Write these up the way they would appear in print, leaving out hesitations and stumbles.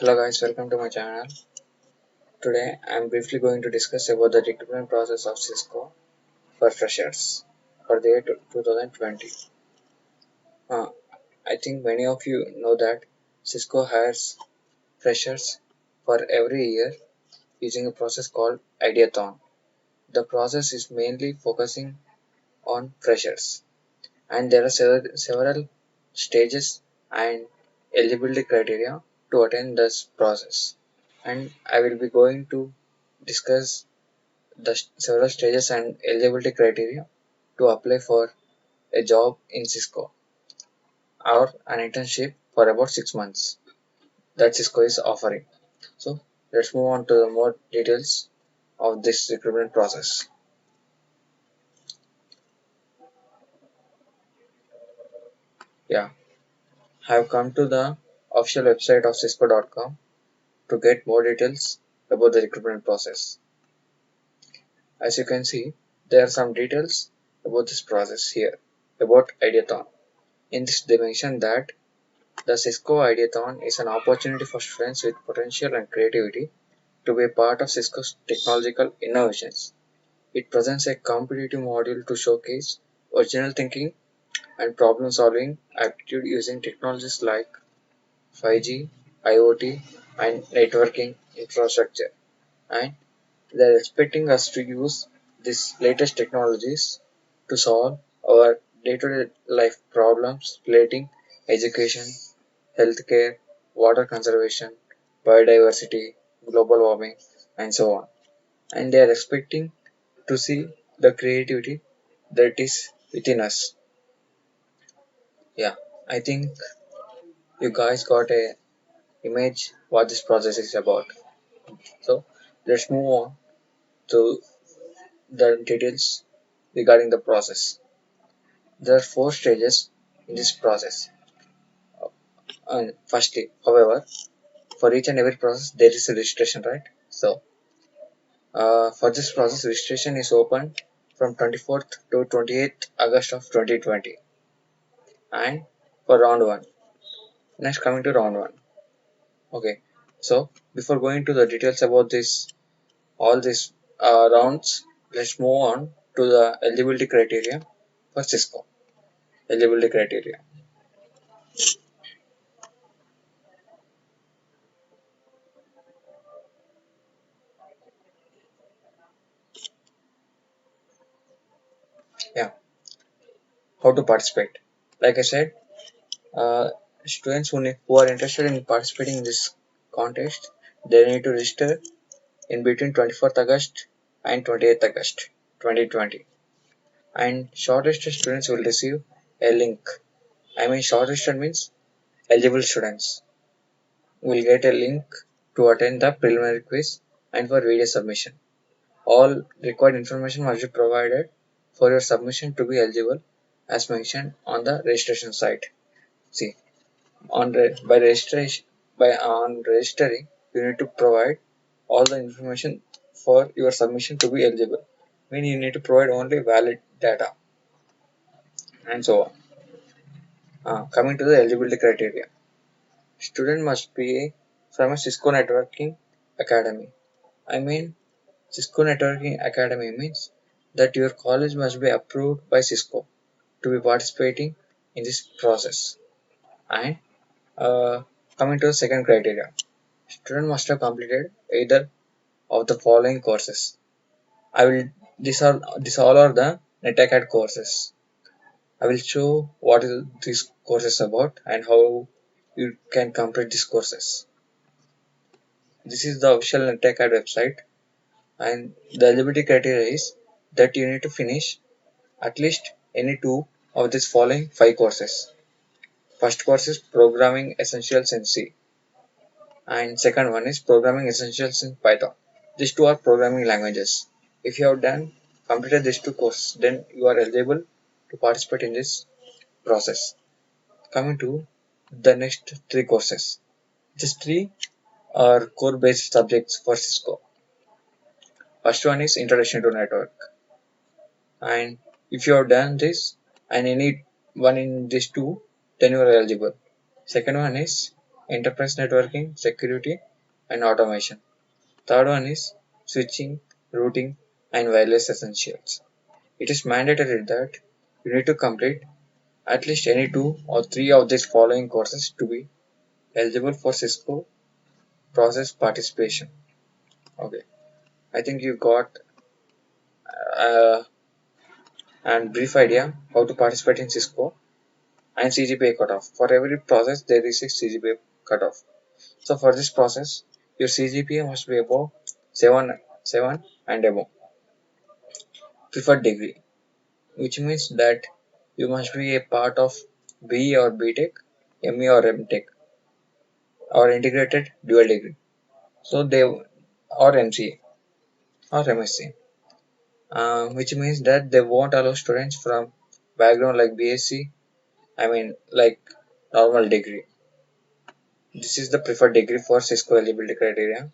Hello guys, welcome to my channel. Today I am briefly going to discuss about the recruitment process of Cisco for freshers for the year 2020. Uh, I think many of you know that Cisco hires freshers for every year using a process called Ideathon. The process is mainly focusing on freshers, and there are several stages and eligibility criteria to attend this process. And I will be going to discuss the several stages and eligibility criteria to apply for a job in Cisco or an internship for about 6 months that Cisco is offering. So let's move on to the more details of this recruitment process. Yeah, I have come to the official website of cisco.com to get more details about the recruitment process. As you can see, there are some details about this process here about Ideathon. In this, they mention that the Cisco Ideathon is an opportunity for students with potential and creativity to be a part of Cisco's technological innovations. It presents a competitive module to showcase original thinking and problem-solving aptitude using technologies like 5G, IoT, and networking infrastructure. And they're expecting us to use these latest technologies to solve our day-to-day life problems relating education, healthcare, water conservation, biodiversity, global warming, and so on. And they are expecting to see the creativity that is within us. Yeah, I think you guys got a image what this process is about. So let's move on to the details regarding the process. There are four stages in this process. And firstly, however, for each and every process there is a registration, right? So for this process, registration is open from 24th to 28th August of 2020 and for round 1. Next, coming to round 1. Okay, so before going to the details about this, all these rounds, let's move on to the eligibility criteria for Cisco. Eligibility criteria. Yeah, how to participate. Like I said, uh, students who are interested in participating in this contest, they need to register in between 24th August and 28th August 2020, and shortlisted students will receive a link. I mean, shortlisted means eligible students will get a link to attend the preliminary quiz and for video submission. All required information must be provided for your submission to be eligible as mentioned on the registration site. See, by registration, by on registering, you need to provide all the information for your submission to be eligible. I mean, you need to provide only valid data and so on. Coming to the eligibility criteria, student must be from a Cisco Networking Academy. I mean, Cisco Networking Academy means that your college must be approved by Cisco to be participating in this process. And coming to the second criteria, student must have completed either of the following courses. I will these all are the NetAcad courses. I will show what is these courses about and how you can complete these courses. This is the official NetAcad website, and the eligibility criteria is that you need to finish at least any two of these following five courses. First course is Programming Essentials in C, and second one is Programming Essentials in Python. These two are programming languages. If you have done completed these two courses, then you are eligible to participate in this process. Coming to the next three courses. These three are core based subjects for Cisco. First one is Introduction to Network, and if you have done this and any one in these two, then you are eligible. Second one is enterprise networking, security, and automation. Third one is switching, routing, and wireless essentials. It is mandatory that you need to complete at least any two or three of these following courses to be eligible for Cisco process participation. Okay, I think you got uh, a brief idea how to participate in Cisco and CGPA cutoff. For every process, there is a CGPA cutoff. So for this process, your CGPA must be above 7 and above preferred degree, which means that you must be a part of BE or BTech, ME or MTech, or integrated dual degree. So they or MCA or MSc, which means that they won't allow students from background like BSc. I mean like normal degree. This is the preferred degree for Cisco eligibility criteria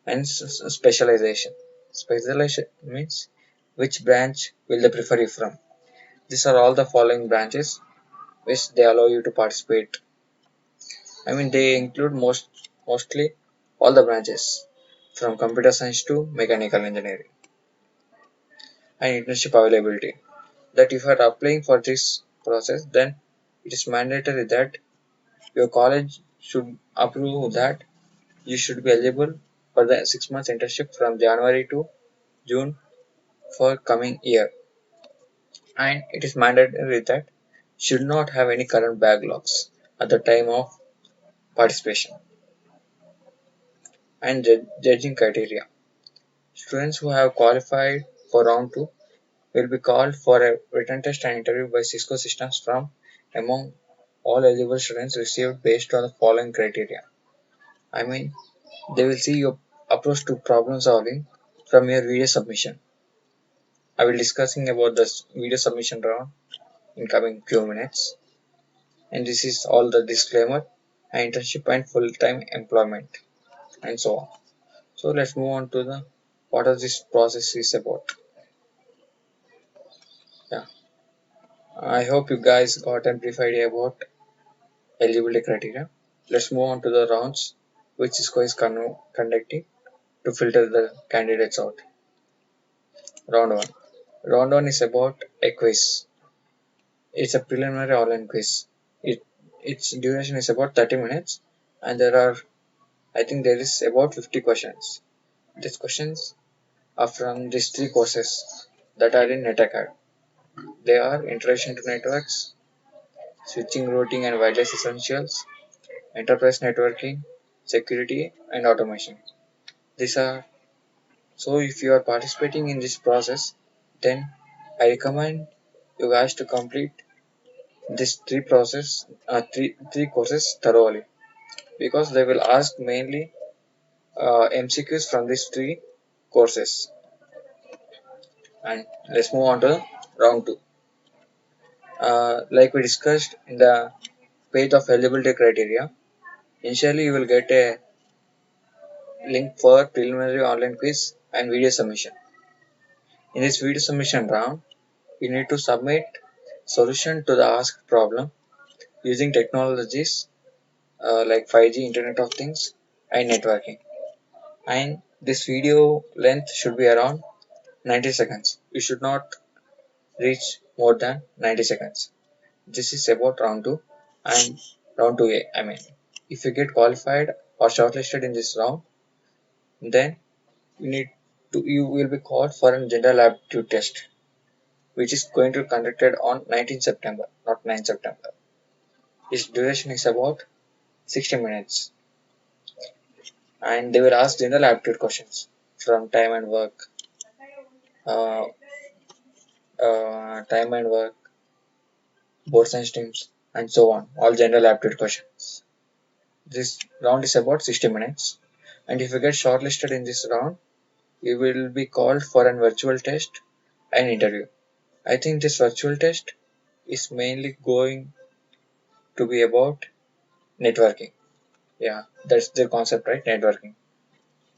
and specialization. Specialization means which branch will they prefer you from. These are all the following branches which they allow you to participate. I mean they include mostly all the branches from computer science to mechanical engineering and internship availability. That if you are applying for this process, then it is mandatory that your college should approve that you should be eligible for the 6 months internship from January to June for coming year, and it is mandatory that should not have any current backlogs at the time of participation. And judging criteria. Students who have qualified for round 2 will be called for a written test and interview by Cisco Systems from among all eligible students received based on the following criteria. I mean, they will see your approach to problem solving from your video submission. I will discussing about this video submission round in coming few minutes. And this is all the disclaimer, internship and full-time employment, and so on. So let's move on to the what is this process is about. Yeah, I hope you guys got a brief idea about eligibility criteria. Let's move on to the rounds which Cisco is conducting to filter the candidates out. Round 1. Round 1 is about a quiz. It's a preliminary online quiz. Its duration is about 30 minutes and I think there is about 50 questions. These questions are from these three courses that are in NetAcad. They are Introduction to Networks, Switching, Routing and Wireless Essentials, Enterprise Networking, Security and Automation. These are so if you are participating in this process, then I recommend you guys to complete this three courses thoroughly, because they will ask mainly MCQs from these three courses. And let's move on to round 2. Like we discussed in the page of eligibility criteria, initially you will get a link for preliminary online quiz and video submission. In this video submission round, you need to submit solution to the asked problem using technologies like 5G, Internet of Things, and networking. And this video length should be around 90 seconds. You should not reach more than 90 seconds. This is about round 2 and round 2A. I mean, if you get qualified or shortlisted in this round, then you will be called for a general aptitude test, which is going to be conducted on 19 September, not 9 September. Its duration is about 60 minutes, and they will ask general aptitude questions from uh, time and work, board science teams, and so on. All general aptitude questions. This round is about 60 minutes, and if you get shortlisted in this round, you will be called for a virtual test and interview. I think this virtual test is mainly going to be about networking. Yeah, that's the concept, right? Networking.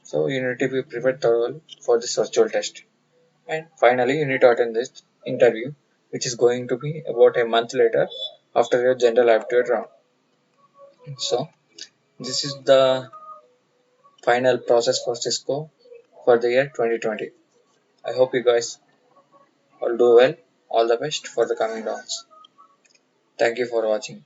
So you need to be prepared thoroughly for this virtual test. And finally, you need to attend this interview, which is going to be about a month later after your general aptitude round. So This is the final process for Cisco for the year 2020. I hope you guys all do well. All the best for the coming rounds. Thank you for watching.